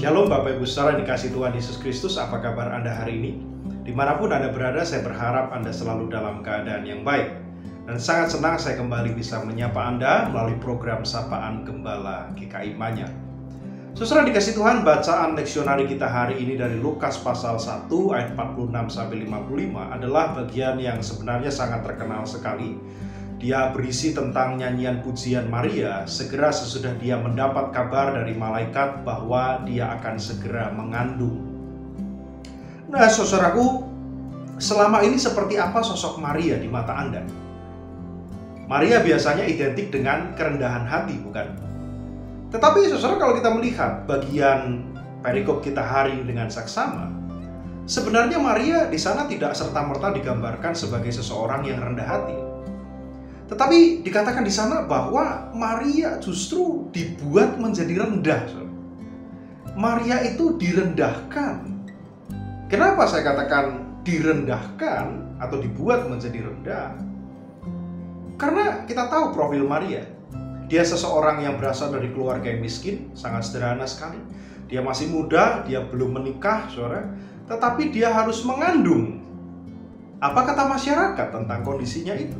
Shalom Bapak Ibu Saudara yang dikasihi Tuhan Yesus Kristus, apa kabar Anda hari ini? Dimanapun Anda berada, saya berharap Anda selalu dalam keadaan yang baik. Dan sangat senang saya kembali bisa menyapa Anda melalui program Sapaan Gembala GKI Manyar. Saudara dikasihi Tuhan, bacaan leksionari kita hari ini dari Lukas pasal 1 ayat 46-55 adalah bagian yang sebenarnya sangat terkenal sekali. Dia berisi tentang nyanyian pujian Maria segera sesudah dia mendapat kabar dari malaikat bahwa dia akan segera mengandung. Nah, saudaraku, selama ini seperti apa sosok Maria di mata Anda? Maria biasanya identik dengan kerendahan hati, bukan? Tetapi saudara, kalau kita melihat bagian perikop kita hari ini dengan saksama, sebenarnya Maria di sana tidak serta-merta digambarkan sebagai seseorang yang rendah hati. Tetapi dikatakan di sana bahwa Maria justru dibuat menjadi rendah. Maria itu direndahkan. Kenapa saya katakan direndahkan atau dibuat menjadi rendah? Karena kita tahu profil Maria. Dia seseorang yang berasal dari keluarga yang miskin, sangat sederhana sekali. Dia masih muda, dia belum menikah, saudara. Tetapi dia harus mengandung. Apa kata masyarakat tentang kondisinya itu?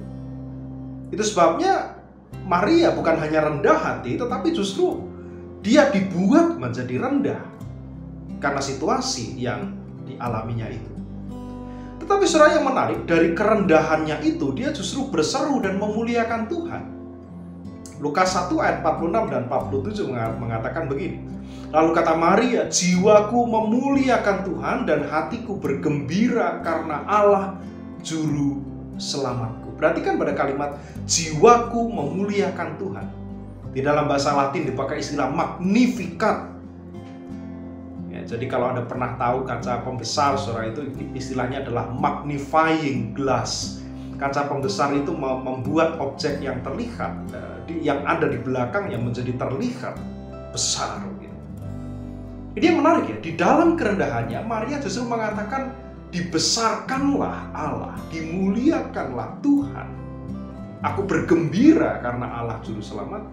Itu sebabnya Maria bukan hanya rendah hati, tetapi justru dia dibuat menjadi rendah karena situasi yang dialaminya itu. Tetapi saudara, yang menarik, dari kerendahannya itu dia justru berseru dan memuliakan Tuhan. Lukas 1 ayat 46 dan 47 mengatakan begini. Lalu kata Maria, jiwaku memuliakan Tuhan dan hatiku bergembira karena Allah juru selamatku. Perhatikan pada kalimat jiwaku memuliakan Tuhan. Di dalam bahasa Latin dipakai istilah magnificat. Ya, jadi kalau Anda pernah tahu kaca pembesar, saudara, itu istilahnya adalah magnifying glass. Kaca pembesar itu membuat objek yang terlihat, yang ada di belakangnya menjadi terlihat besar. Ini yang menarik ya, di dalam kerendahannya Maria justru mengatakan dibesarkanlah Allah, dimuliakanlah Tuhan. Aku bergembira karena Allah juru selamat.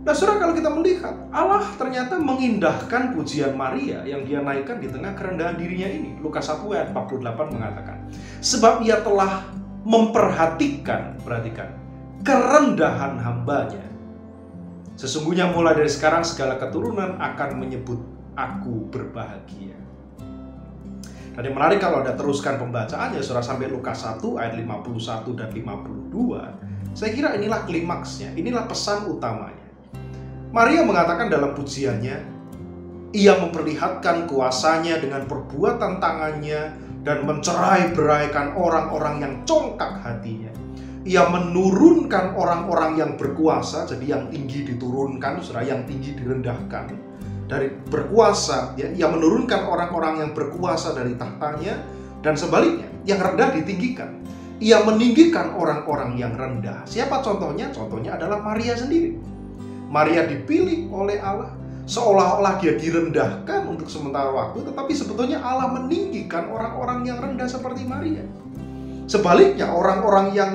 Nah, saudara, kalau kita melihat, Allah ternyata mengindahkan pujian Maria yang dia naikkan di tengah kerendahan dirinya ini. Lukas 1 ayat 48 mengatakan, sebab ia telah memperhatikan, perhatikan, kerendahan hambanya. Sesungguhnya mulai dari sekarang segala keturunan akan menyebut aku berbahagia. Dan yang menarik kalau Anda teruskan pembacaannya, saudara, sampai Lukas 1 ayat 51 dan 52, saya kira inilah klimaksnya, inilah pesan utamanya. Maria mengatakan dalam pujiannya, ia memperlihatkan kuasanya dengan perbuatan tangannya dan mencerai-beraikan orang-orang yang congkak hatinya. Ia menurunkan orang-orang yang berkuasa, jadi yang tinggi diturunkan, saudara, yang tinggi direndahkan. Dari berkuasa, ya, ia menurunkan orang-orang yang berkuasa dari tahtanya, dan sebaliknya, yang rendah ditinggikan. Ia meninggikan orang-orang yang rendah. Siapa contohnya? Contohnya adalah Maria sendiri. Maria dipilih oleh Allah, seolah-olah dia direndahkan untuk sementara waktu, tetapi sebetulnya Allah meninggikan orang-orang yang rendah seperti Maria. Sebaliknya, orang-orang yang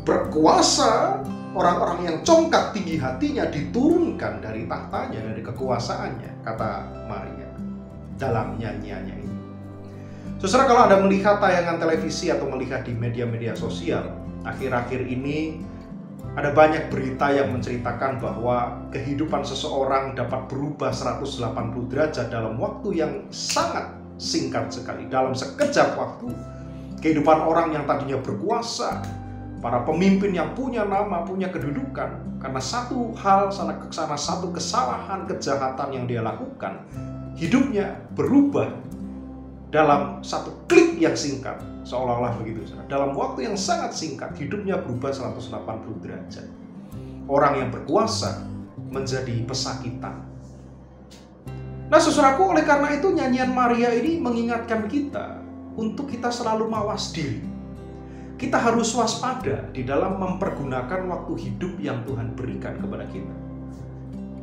berkuasa, orang-orang yang congkak tinggi hatinya diturunkan dari tahtanya, dari kekuasaannya, kata Maria dalam nyanyiannya ini. Saudara, kalau Anda melihat tayangan televisi atau melihat di media-media sosial, akhir-akhir ini ada banyak berita yang menceritakan bahwa kehidupan seseorang dapat berubah 180 derajat dalam waktu yang sangat singkat sekali. Dalam sekejap waktu, kehidupan orang yang tadinya berkuasa, para pemimpin yang punya nama, punya kedudukan, karena satu hal satu kesalahan, kejahatan yang dia lakukan, hidupnya berubah dalam satu klik yang singkat, seolah-olah begitu. Dalam waktu yang sangat singkat, hidupnya berubah 180 derajat. Orang yang berkuasa menjadi pesakitan. Nah, saudaraku, oleh karena itu nyanyian Maria ini mengingatkan kita untuk kita selalu mawas diri. Kita harus waspada di dalam mempergunakan waktu hidup yang Tuhan berikan kepada kita.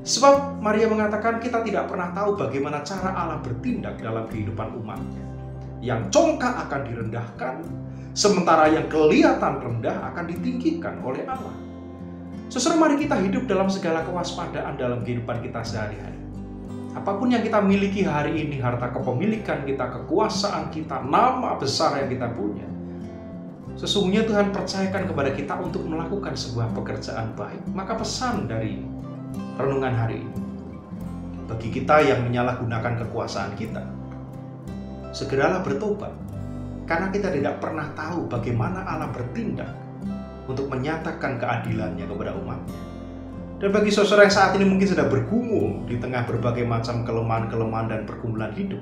Sebab Maria mengatakan kita tidak pernah tahu bagaimana cara Allah bertindak dalam kehidupan umatnya. Yang congkak akan direndahkan, sementara yang kelihatan rendah akan ditinggikan oleh Allah. Saudara, mari kita hidup dalam segala kewaspadaan dalam kehidupan kita sehari-hari. Apapun yang kita miliki hari ini, harta kepemilikan kita, kekuasaan kita, nama besar yang kita punya, sesungguhnya Tuhan percayakan kepada kita untuk melakukan sebuah pekerjaan baik. Maka pesan dari renungan hari ini, bagi kita yang menyalahgunakan kekuasaan kita, segeralah bertobat, karena kita tidak pernah tahu bagaimana Allah bertindak untuk menyatakan keadilannya kepada umatnya. Dan bagi saudara yang saat ini mungkin sedang bergumul di tengah berbagai macam kelemahan-kelemahan dan pergumulan hidup,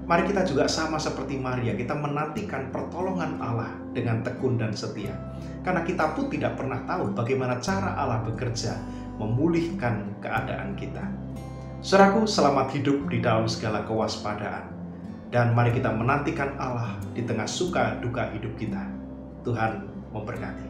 mari kita juga sama seperti Maria, kita menantikan pertolongan Allah dengan tekun dan setia. Karena kita pun tidak pernah tahu bagaimana cara Allah bekerja memulihkan keadaan kita. Saudaraku, selamat hidup di dalam segala kewaspadaan. Dan mari kita menantikan Allah di tengah suka duka hidup kita. Tuhan memberkati.